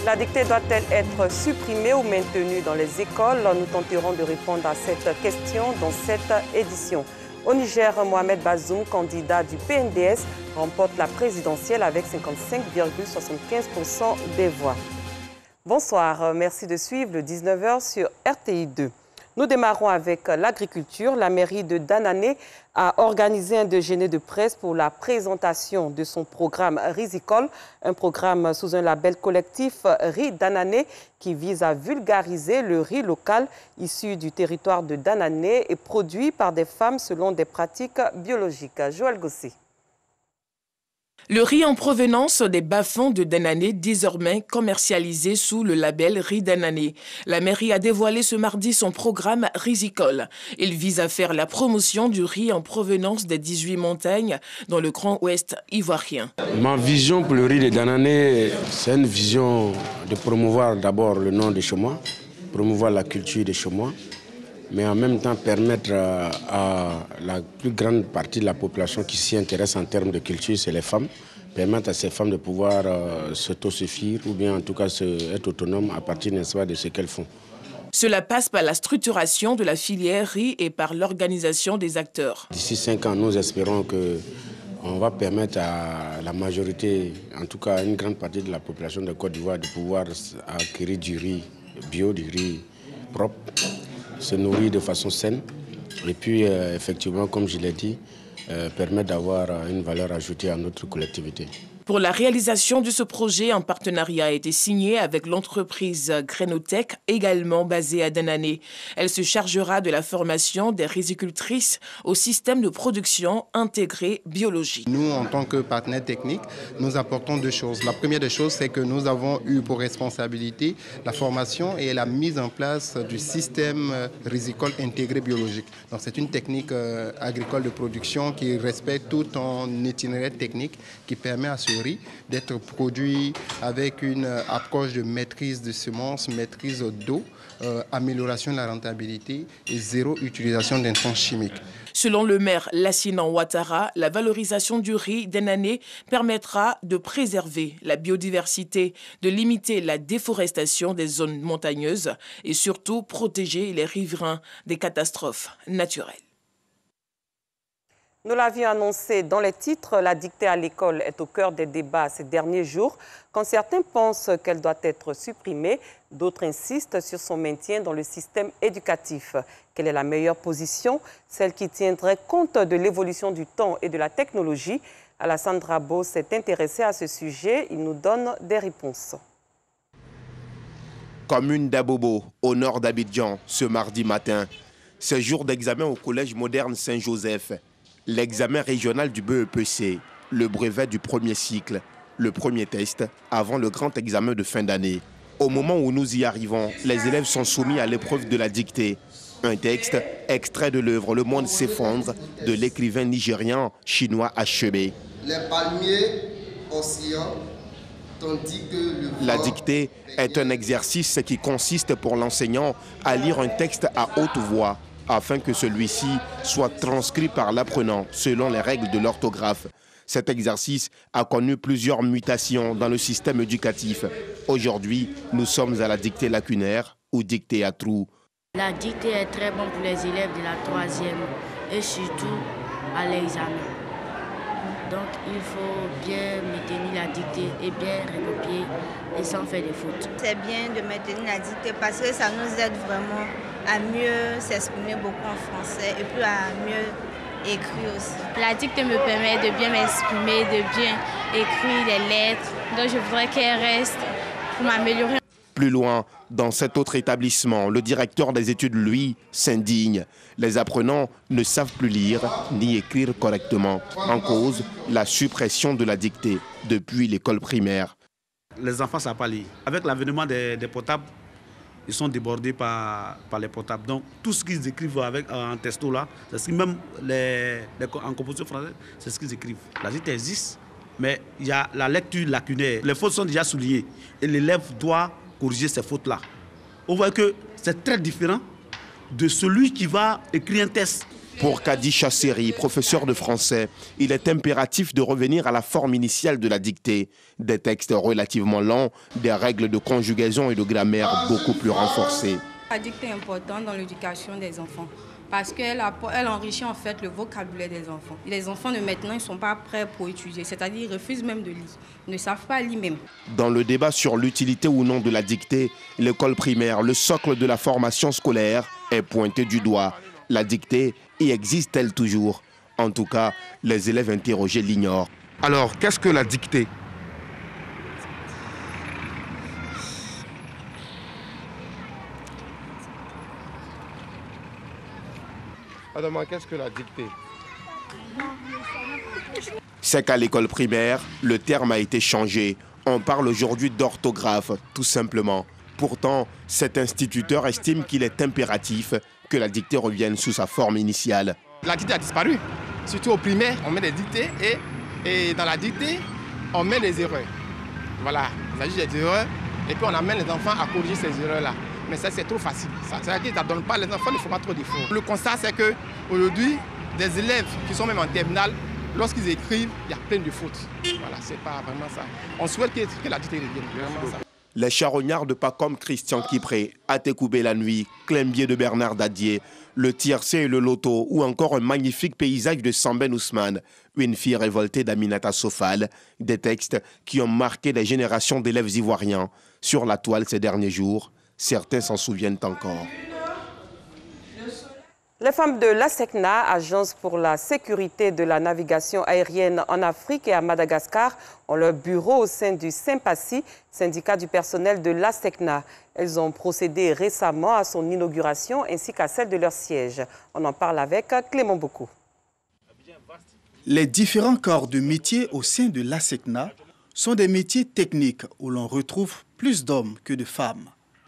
La dictée doit-elle être supprimée ou maintenue dans les écoles? Nous tenterons de répondre à cette question dans cette édition. Au Niger, Mohamed Bazoum, candidat du PNDS, remporte la présidentielle avec 55,75% des voix. Bonsoir, merci de suivre le 19h sur RTI 2. Nous démarrons avec l'agriculture. La mairie de Danané a organisé un déjeuner de presse pour la présentation de son programme Risicole, un programme sous un label collectif Riz Danané qui vise à vulgariser le riz local issu du territoire de Danané et produit par des femmes selon des pratiques biologiques. Joël Gossé. Le riz en provenance des bas-fonds de Danané, désormais commercialisé sous le label Riz Danané. La mairie a dévoilé ce mardi son programme Risicole. Il vise à faire la promotion du riz en provenance des 18 montagnes dans le Grand Ouest ivoirien. Ma vision pour le riz de Danané, c'est une vision de promouvoir d'abord le nom des Chomois, promouvoir la culture des Chomois, mais en même temps permettre à la plus grande partie de la population qui s'y intéresse en termes de culture, c'est les femmes, permettre à ces femmes de pouvoir s'autosuffire ou bien en tout cas être autonomes à partir de ce qu'elles font. Cela passe par la structuration de la filière riz et par l'organisation des acteurs. D'ici 5 ans, nous espérons qu'on va permettre à la majorité, en tout cas à une grande partie de la population de Côte d'Ivoire de pouvoir acquérir du riz bio, du riz propre, se nourrir de façon saine et puis effectivement, comme je l'ai dit, permettre d'avoir une valeur ajoutée à notre collectivité. Pour la réalisation de ce projet, un partenariat a été signé avec l'entreprise Grenotech, également basée à Danané. Elle se chargera de la formation des rizicultrices au système de production intégré biologique. Nous, en tant que partenaires techniques, nous apportons deux choses. La première des choses, c'est que nous avons eu pour responsabilité la formation et la mise en place du système rizicole intégré biologique. Donc, c'est une technique agricole de production qui respecte tout un itinéraire technique qui permet à ce riz d'être produit avec une approche de maîtrise de semences, maîtrise d'eau, amélioration de la rentabilité et zéro utilisation d'intrants chimiques. Selon le maire Lassinan Ouattara, la valorisation du riz Danané permettra de préserver la biodiversité, de limiter la déforestation des zones montagneuses et surtout protéger les riverains des catastrophes naturelles. Nous l'avions annoncé dans les titres, la dictée à l'école est au cœur des débats ces derniers jours. Quand certains pensent qu'elle doit être supprimée, d'autres insistent sur son maintien dans le système éducatif. Quelle est la meilleure position? Celle qui tiendrait compte de l'évolution du temps et de la technologie. Alassane Drabo s'est intéressé à ce sujet. Il nous donne des réponses. Commune d'Abobo, au nord d'Abidjan, ce mardi matin. C'est jour d'examen au collège moderne Saint-Joseph. L'examen régional du BEPC, le brevet du premier cycle, le premier test avant le grand examen de fin d'année. Au moment où nous y arrivons, les élèves sont soumis à l'épreuve de la dictée. Un texte extrait de l'œuvre Le monde s'effondre de l'écrivain nigérian chinois Achebe. Les palmiers oscillants tandis que le vent... La dictée est un exercice qui consiste pour l'enseignant à lire un texte à haute voix, afin que celui-ci soit transcrit par l'apprenant selon les règles de l'orthographe. Cet exercice a connu plusieurs mutations dans le système éducatif. Aujourd'hui, nous sommes à la dictée lacunaire ou dictée à trous. La dictée est très bonne pour les élèves de la 3e et surtout à l'examen. Donc il faut bien maintenir la dictée et bien recopier et sans faire de fautes. C'est bien de maintenir la dictée parce que ça nous aide vraiment à mieux s'exprimer beaucoup en français et puis à mieux écrire aussi. La dictée me permet de bien m'exprimer, de bien écrire les lettres. Donc je voudrais qu'elle reste pour m'améliorer. Plus loin, dans cet autre établissement, le directeur des études, lui, s'indigne. Les apprenants ne savent plus lire ni écrire correctement. En cause, la suppression de la dictée depuis l'école primaire. Les enfants ne savent pas lire. Avec l'avènement des portables, ils sont débordés par les portables. Donc tout ce qu'ils écrivent en testo là, c'est ce qui même en composition française, c'est ce qu'ils écrivent. La dictée existe, mais il y a la lecture lacunaire. Les fautes sont déjà soulignées et l'élève doit corriger ces fautes-là. On voit que c'est très différent de celui qui va écrire un test Pour Kadi Chasseri, professeur de français, il est impératif de revenir à la forme initiale de la dictée. Des textes relativement lents, des règles de conjugaison et de grammaire beaucoup plus renforcées. La dictée est importante dans l'éducation des enfants parce qu'elle enrichit en fait le vocabulaire des enfants. Les enfants de maintenant ne sont pas prêts pour étudier, c'est-à-dire ils refusent même de lire, ils ne savent pas lire même. Dans le débat sur l'utilité ou non de la dictée, l'école primaire, le socle de la formation scolaire, est pointé du doigt. La dictée y existe-t-elle toujours? En tout cas, les élèves interrogés l'ignorent. Alors, qu'est-ce que la dictée? Adama, qu'est-ce que la dictée? C'est qu'à l'école primaire, le terme a été changé. On parle aujourd'hui d'orthographe, tout simplement. Pourtant, cet instituteur estime qu'il est impératif que la dictée revienne sous sa forme initiale. La dictée a disparu. Surtout au primaire, on met des dictées et dans la dictée, on met des erreurs. Voilà, il s'agit des erreurs et puis on amène les enfants à corriger ces erreurs-là. Mais ça, c'est trop facile. C'est-à-dire qu'ils ne donnent pas, les enfants ne font pas trop d'efforts. Le constat, c'est qu'aujourd'hui, des élèves qui sont même en terminale, lorsqu'ils écrivent, il y a plein de fautes. Voilà, c'est pas vraiment ça. On souhaite que la dictée revienne, vraiment ça. Les charognards de pas comme Christian Kipré, Atekoubé la nuit, Clembier de Bernard Dadier, le tiercé et le loto, ou encore un magnifique paysage de Samben Ousmane, une fille révoltée d'Aminata Sofal, des textes qui ont marqué des générations d'élèves ivoiriens sur la toile ces derniers jours. Certains s'en souviennent encore. Les femmes de l'ASECNA, Agence pour la sécurité de la navigation aérienne en Afrique et à Madagascar, ont leur bureau au sein du SYMPACI, syndicat du personnel de l'ASECNA. Elles ont procédé récemment à son inauguration ainsi qu'à celle de leur siège. On en parle avec Clément Bocou. Les différents corps de métier au sein de l'ASECNA sont des métiers techniques où l'on retrouve plus d'hommes que de femmes.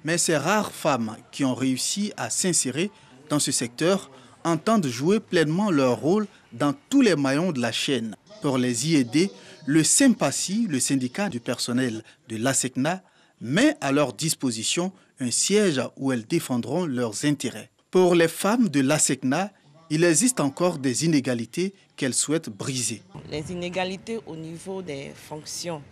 Mais ces rares femmes qui ont réussi à s'insérer dans ce secteur entendent jouer pleinement leur rôle dans tous les maillons de la chaîne. Pour les y aider, le SYMPACI, le syndicat du personnel de l'ASECNA, met à leur disposition un siège où elles défendront leurs intérêts. Pour les femmes de l'ASECNA, il existe encore des inégalités qu'elles souhaitent briser. Les inégalités au niveau des fonctions.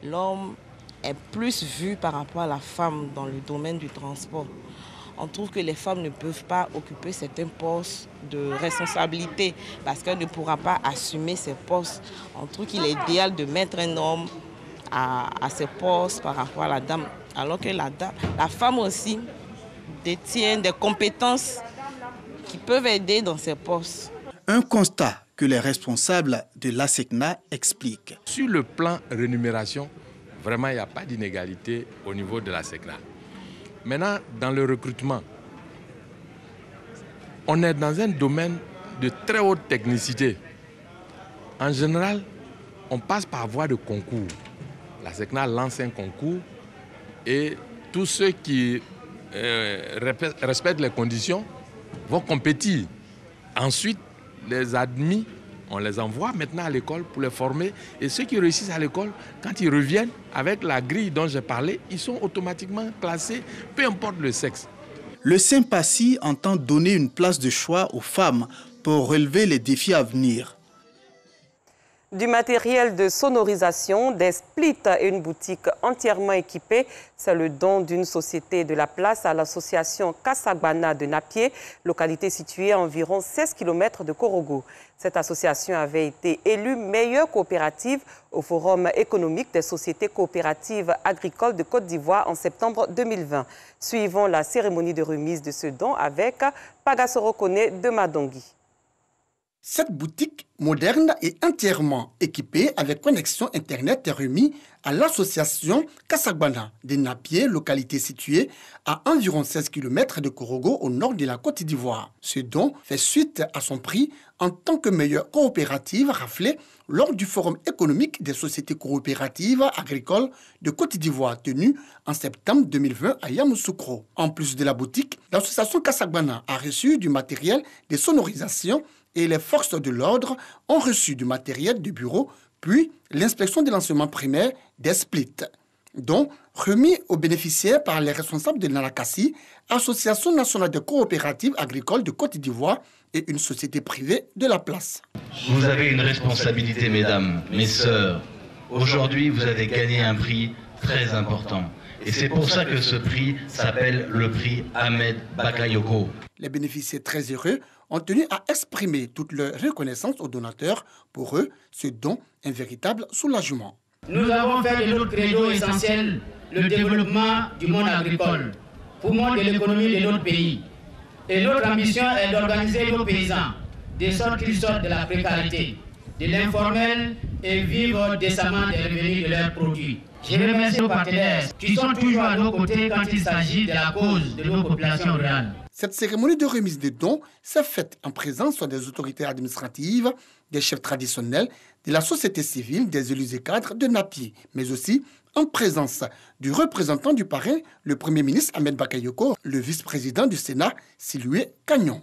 L'homme est plus vu par rapport à la femme dans le domaine du transport. On trouve que les femmes ne peuvent pas occuper certains postes de responsabilité parce qu'elles ne pourront pas assumer ces postes. On trouve qu'il est idéal de mettre un homme à ces postes par rapport à la dame, alors que la femme aussi détient des compétences qui peuvent aider dans ces postes. Un constat que les responsables de l'ASECNA expliquent. Sur le plan rémunération, vraiment, il n'y a pas d'inégalité au niveau de l'ASECNA. Maintenant, dans le recrutement, on est dans un domaine de très haute technicité. En général, on passe par voie de concours. L'ASECNA lance un concours et tous ceux qui respectent les conditions vont compétir. Ensuite, les admis, on les envoie maintenant à l'école pour les former. Et ceux qui réussissent à l'école, quand ils reviennent avec la grille dont j'ai parlé, ils sont automatiquement classés, peu importe le sexe. Le SYMPACI entend donner une place de choix aux femmes pour relever les défis à venir. Du matériel de sonorisation, des splits et une boutique entièrement équipée, c'est le don d'une société de la place à l'association Kasagbana de Napié, localité située à environ 16 km de Korogo. Cette association avait été élue meilleure coopérative au Forum économique des sociétés coopératives agricoles de Côte d'Ivoire en septembre 2020. Suivons la cérémonie de remise de ce don avec Pagasoro Kone de Madongi. Cette boutique moderne et entièrement équipée avec connexion Internet est remise à l'association Kasagbana de Napié, localité située à environ 16 km de Korogo au nord de la Côte d'Ivoire. Ce don fait suite à son prix en tant que meilleure coopérative raflée lors du Forum économique des sociétés coopératives agricoles de Côte d'Ivoire tenu en septembre 2020 à Yamoussoukro. En plus de la boutique, l'association Kasagbana a reçu du matériel de sonorisation et les forces de l'ordre ont reçu du matériel de bureau, puis l'inspection de l'enseignement primaire des splits, dont remis aux bénéficiaires par les responsables de l'ANACASI, Association nationale de coopératives agricoles de Côte d'Ivoire, et une société privée de la place. Vous avez une responsabilité, mesdames, mes sœurs. Aujourd'hui, vous avez gagné un prix très important. Et c'est pour ça que ce prix s'appelle le prix Ahmed Bakayoko. Les bénéficiaires très heureux ont tenu à exprimer toute leur reconnaissance aux donateurs. Pour eux, ce don est un véritable soulagement. Nous avons fait de notre credo essentiel le développement du monde agricole, poumon de l'économie de notre pays. Et notre ambition est d'organiser nos paysans, de sorte qu'ils sortent de la précarité, de l'informel et vivent décemment des revenus de leurs produits. Je remercie nos partenaires qui sont toujours à nos côtés quand il s'agit de la cause de nos populations rurales. Cette cérémonie de remise de dons s'est faite en présence des autorités administratives, des chefs traditionnels, de la société civile, des élus et cadres de Napié, mais aussi en présence du représentant du parrain, le Premier ministre Ahmed Bakayoko, le vice-président du Sénat, Siloué Cagnon.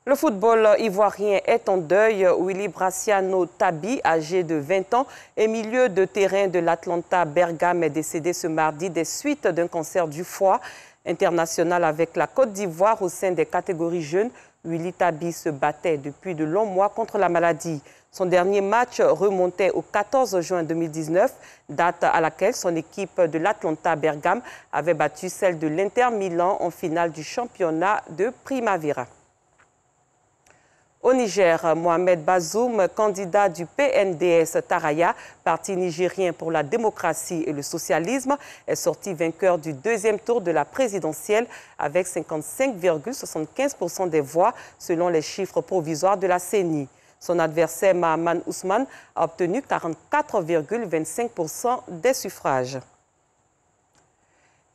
Le football ivoirien est en deuil. Willy Braciano Tabi, âgé de 20 ans et milieu de terrain de l'Atlanta Bergame, est décédé ce mardi des suites d'un cancer du foie. International avec la Côte d'Ivoire au sein des catégories jeunes, Willy Tabi se battait depuis de longs mois contre la maladie. Son dernier match remontait au 14 juin 2019, date à laquelle son équipe de l'Atlanta Bergame avait battu celle de l'Inter Milan en finale du championnat de Primavera. Au Niger, Mohamed Bazoum, candidat du PNDS Taraya, parti nigérien pour la démocratie et le socialisme, est sorti vainqueur du deuxième tour de la présidentielle avec 55,75% des voix selon les chiffres provisoires de la CENI. Son adversaire Mahaman Ousmane a obtenu 44,25% des suffrages.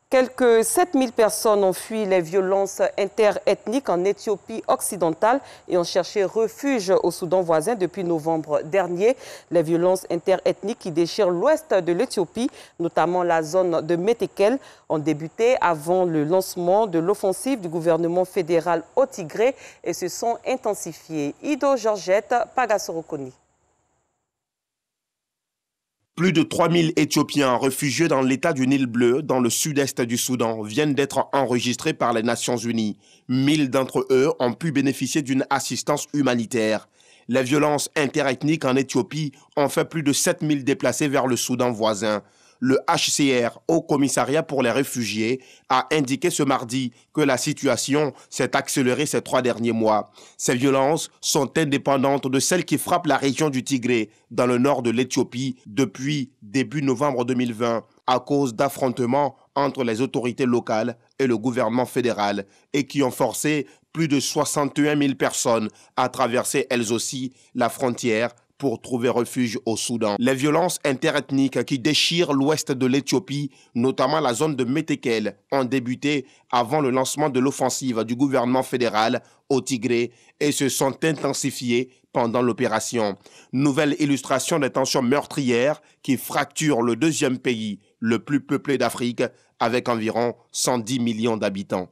Quelques 7000 personnes ont fui les violences interethniques en Éthiopie occidentale et ont cherché refuge au Soudan voisin depuis novembre dernier. Les violences interethniques qui déchirent l'ouest de l'Éthiopie, notamment la zone de Metekel, ont débuté avant le lancement de l'offensive du gouvernement fédéral au Tigré et se sont intensifiées. Ido Georgette, Pagasorokoni. Plus de 3000 Éthiopiens réfugiés dans l'état du Nil bleu, dans le sud-est du Soudan, viennent d'être enregistrés par les Nations Unies. 1000 d'entre eux ont pu bénéficier d'une assistance humanitaire. Les violences interethniques en Éthiopie ont fait plus de 7000 déplacés vers le Soudan voisin. Le HCR, Haut Commissariat pour les réfugiés, a indiqué ce mardi que la situation s'est accélérée ces 3 derniers mois. Ces violences sont indépendantes de celles qui frappent la région du Tigré, dans le nord de l'Éthiopie, depuis début novembre 2020, à cause d'affrontements entre les autorités locales et le gouvernement fédéral, et qui ont forcé plus de 61 000 personnes à traverser elles aussi la frontière pour trouver refuge au Soudan. Les violences interethniques qui déchirent l'ouest de l'Éthiopie, notamment la zone de Metekel, ont débuté avant le lancement de l'offensive du gouvernement fédéral au Tigré et se sont intensifiées pendant l'opération. Nouvelle illustration des tensions meurtrières qui fracturent le deuxième pays le plus peuplé d'Afrique avec environ 110 millions d'habitants.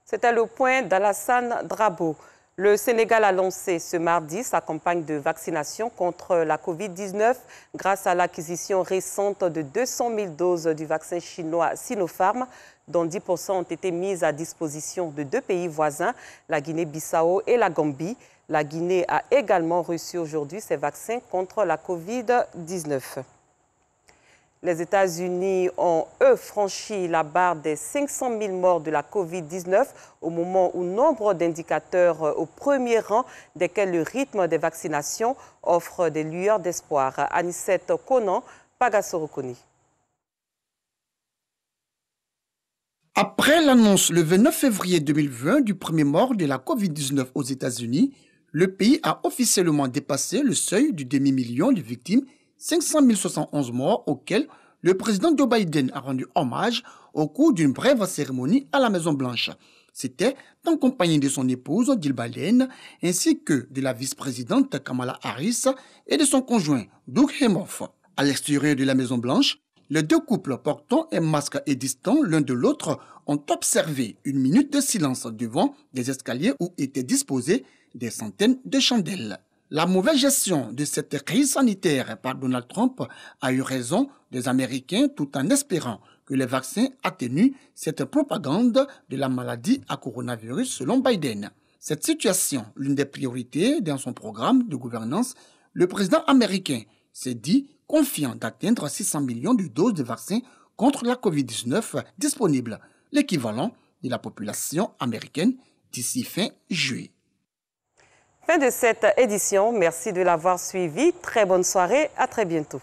C'était le point d'Alassane Drabo. Le Sénégal a lancé ce mardi sa campagne de vaccination contre la Covid-19 grâce à l'acquisition récente de 200 000 doses du vaccin chinois Sinopharm, dont 10% ont été mises à disposition de 2 pays voisins, la Guinée-Bissau et la Gambie. La Guinée a également reçu aujourd'hui ses vaccins contre la Covid-19. Les États-Unis ont, eux, franchi la barre des 500 000 morts de la Covid-19 au moment où nombre d'indicateurs au premier rang, desquels le rythme des vaccinations offre des lueurs d'espoir. Anicette Conan, Pagasorokoni. Après l'annonce le 29 février 2020 du premier mort de la Covid-19 aux États-Unis, le pays a officiellement dépassé le seuil du demi-million de victimes, 500 071 morts auxquels le président Joe Biden a rendu hommage au cours d'une brève cérémonie à la Maison-Blanche. C'était en compagnie de son épouse Jill Biden ainsi que de la vice-présidente Kamala Harris et de son conjoint Doug Emhoff. À l'extérieur de la Maison-Blanche, les 2 couples portant un masque et distants l'un de l'autre ont observé une minute de silence devant des escaliers où étaient disposées des centaines de chandelles. La mauvaise gestion de cette crise sanitaire par Donald Trump a eu raison des Américains tout en espérant que les vaccins atténuent cette propagande de la maladie à coronavirus selon Biden. Cette situation, l'une des priorités dans son programme de gouvernance, le président américain s'est dit confiant d'atteindre 600 millions de doses de vaccins contre la COVID-19 disponibles, l'équivalent de la population américaine d'ici fin juillet. Fin de cette édition. Merci de l'avoir suivi. Très bonne soirée. À très bientôt.